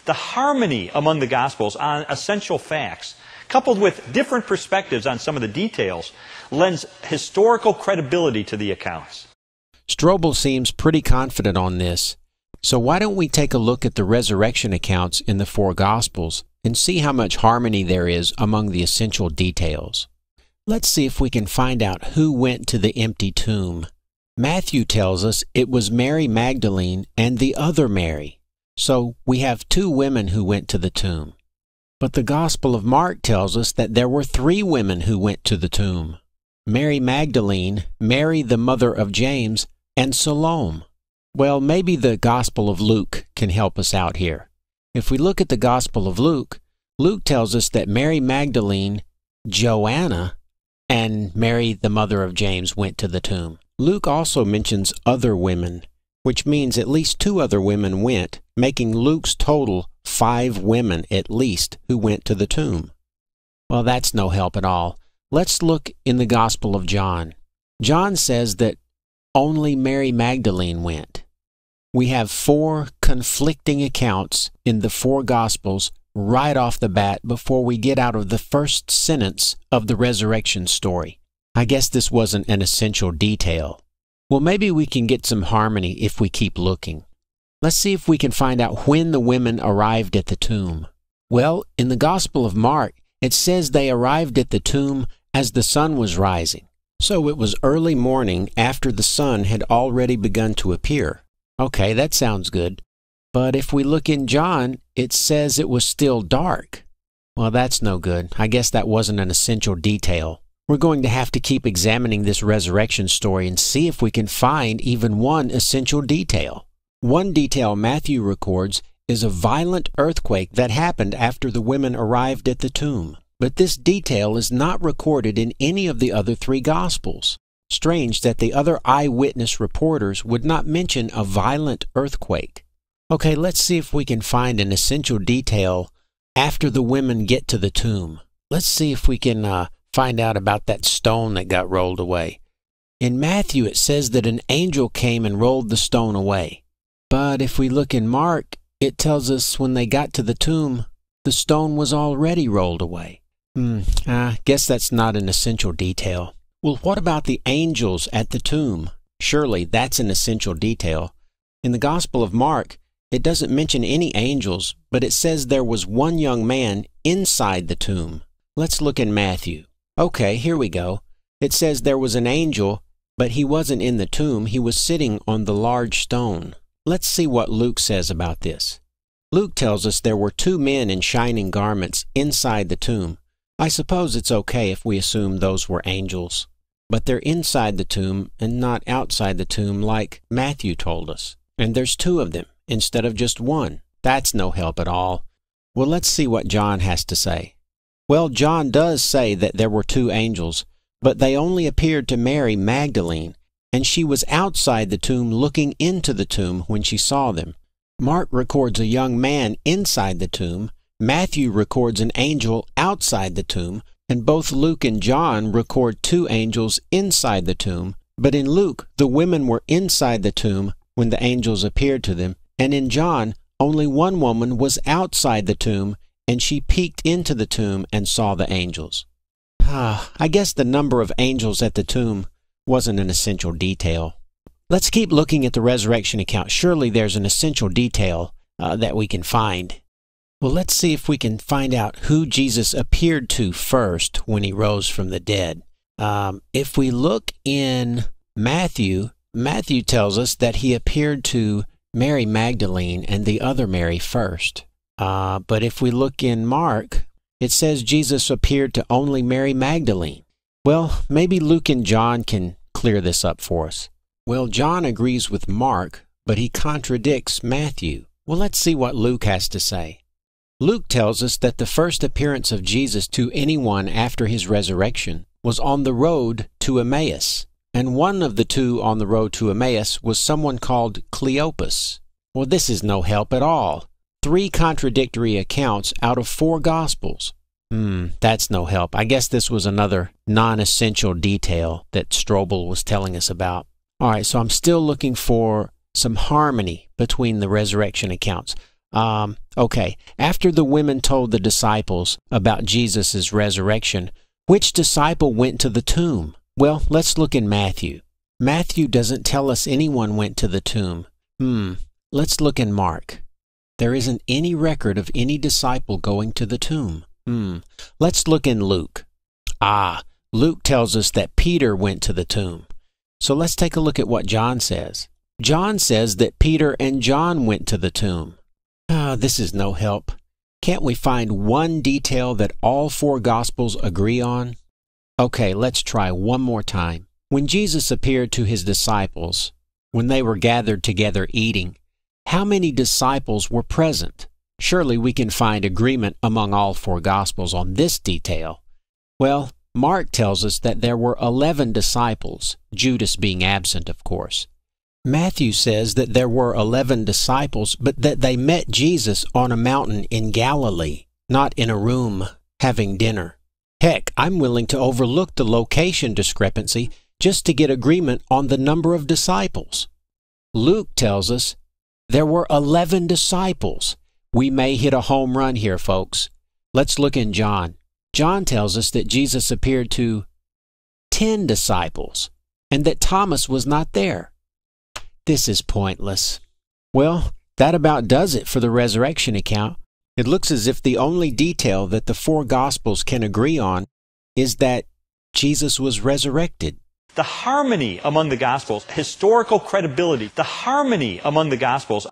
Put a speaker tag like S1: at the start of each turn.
S1: The harmony among the Gospels on essential facts, coupled with different perspectives on some of the details, lends historical credibility to the accounts.
S2: Strobel seems pretty confident on this. So why don't we take a look at the resurrection accounts in the four Gospels and see how much harmony there is among the essential details. Let's see if we can find out who went to the empty tomb. Matthew tells us it was Mary Magdalene and the other Mary. So we have two women who went to the tomb. But the Gospel of Mark tells us that there were three women who went to the tomb: Mary Magdalene, Mary the mother of James, and Salome. Well, maybe the Gospel of Luke can help us out here. If we look at the Gospel of Luke, Luke tells us that Mary Magdalene, Joanna, and Mary the mother of James went to the tomb. Luke also mentions other women, which means at least two other women went, making Luke's total 5 women at least who went to the tomb. Well, that's no help at all. Let's look in the Gospel of John. John says that only Mary Magdalene went. We have 4 conflicting accounts in the 4 Gospels right off the bat before we get out of the first sentence of the resurrection story. I guess this wasn't an essential detail. Well, maybe we can get some harmony if we keep looking. Let's see if we can find out when the women arrived at the tomb. Well, in the Gospel of Mark, it says they arrived at the tomb as the sun was rising. So it was early morning after the sun had already begun to appear. Okay, that sounds good. But if we look in John, it says it was still dark. Well, that's no good. I guess that wasn't an essential detail. We're going to have to keep examining this resurrection story and see if we can find even one essential detail. One detail Matthew records is a violent earthquake that happened after the women arrived at the tomb. But this detail is not recorded in any of the other 3 Gospels. Strange that the other eyewitness reporters would not mention a violent earthquake. Okay, let's see if we can find an essential detail after the women get to the tomb. Let's see if we can find out about that stone that got rolled away. In Matthew, it says that an angel came and rolled the stone away. But if we look in Mark, it tells us when they got to the tomb, the stone was already rolled away. I guess that's not an essential detail. Well, what about the angels at the tomb? Surely that's an essential detail. In the Gospel of Mark, it doesn't mention any angels, but it says there was one young man inside the tomb. Let's look in Matthew. Okay, here we go. It says there was an angel, but he wasn't in the tomb. He was sitting on the large stone. Let's see what Luke says about this. Luke tells us there were 2 men in shining garments inside the tomb. I suppose it's okay if we assume those were angels. But they're inside the tomb and not outside the tomb like Matthew told us. And there's 2 of them instead of just 1. That's no help at all. Well, let's see what John has to say. Well, John does say that there were 2 angels, but they only appeared to Mary Magdalene, and she was outside the tomb looking into the tomb when she saw them. Mark records a young man inside the tomb. Matthew records an angel outside the tomb, and both Luke and John record 2 angels inside the tomb. But in Luke, the women were inside the tomb when the angels appeared to them, and in John, only one woman was outside the tomb, and she peeked into the tomb and saw the angels. I guess the number of angels at the tomb wasn't an essential detail. Let's keep looking at the resurrection account. Surely there's an essential detail that we can find. Well, let's see if we can find out who Jesus appeared to first when he rose from the dead. If we look in Matthew, Matthew tells us that he appeared to Mary Magdalene and the other Mary first. But if we look in Mark, it says Jesus appeared to only Mary Magdalene. Well, maybe Luke and John can clear this up for us. Well, John agrees with Mark, but he contradicts Matthew. Well, let's see what Luke has to say. Luke tells us that the first appearance of Jesus to anyone after his resurrection was on the road to Emmaus, and one of the 2 on the road to Emmaus was someone called Cleopas. Well, this is no help at all. 3 contradictory accounts out of 4 Gospels. That's no help. I guess this was another non-essential detail that Strobel was telling us about. All right, so I'm still looking for some harmony between the resurrection accounts. Okay. After the women told the disciples about Jesus' resurrection, which disciple went to the tomb? Well, let's look in Matthew. Matthew doesn't tell us anyone went to the tomb. Let's look in Mark. There isn't any record of any disciple going to the tomb. Let's look in Luke. Luke tells us that Peter went to the tomb. So let's take a look at what John says. John says that Peter and John went to the tomb. This is no help. Can't we find one detail that all four Gospels agree on? Okay, let's try one more time. When Jesus appeared to his disciples, when they were gathered together eating, how many disciples were present? Surely we can find agreement among all four Gospels on this detail. Well, Mark tells us that there were 11 disciples, Judas being absent, of course. Matthew says that there were 11 disciples, but that they met Jesus on a mountain in Galilee, not in a room having dinner. Heck, I'm willing to overlook the location discrepancy just to get agreement on the number of disciples. Luke tells us there were 11 disciples. We may hit a home run here, folks. Let's look in John. John tells us that Jesus appeared to 10 disciples and that Thomas was not there. This is pointless. Well, that about does it for the resurrection account. It looks as if the only detail that the four Gospels can agree on is that Jesus was resurrected.
S1: The harmony among the Gospels, historical credibility, the harmony among the Gospels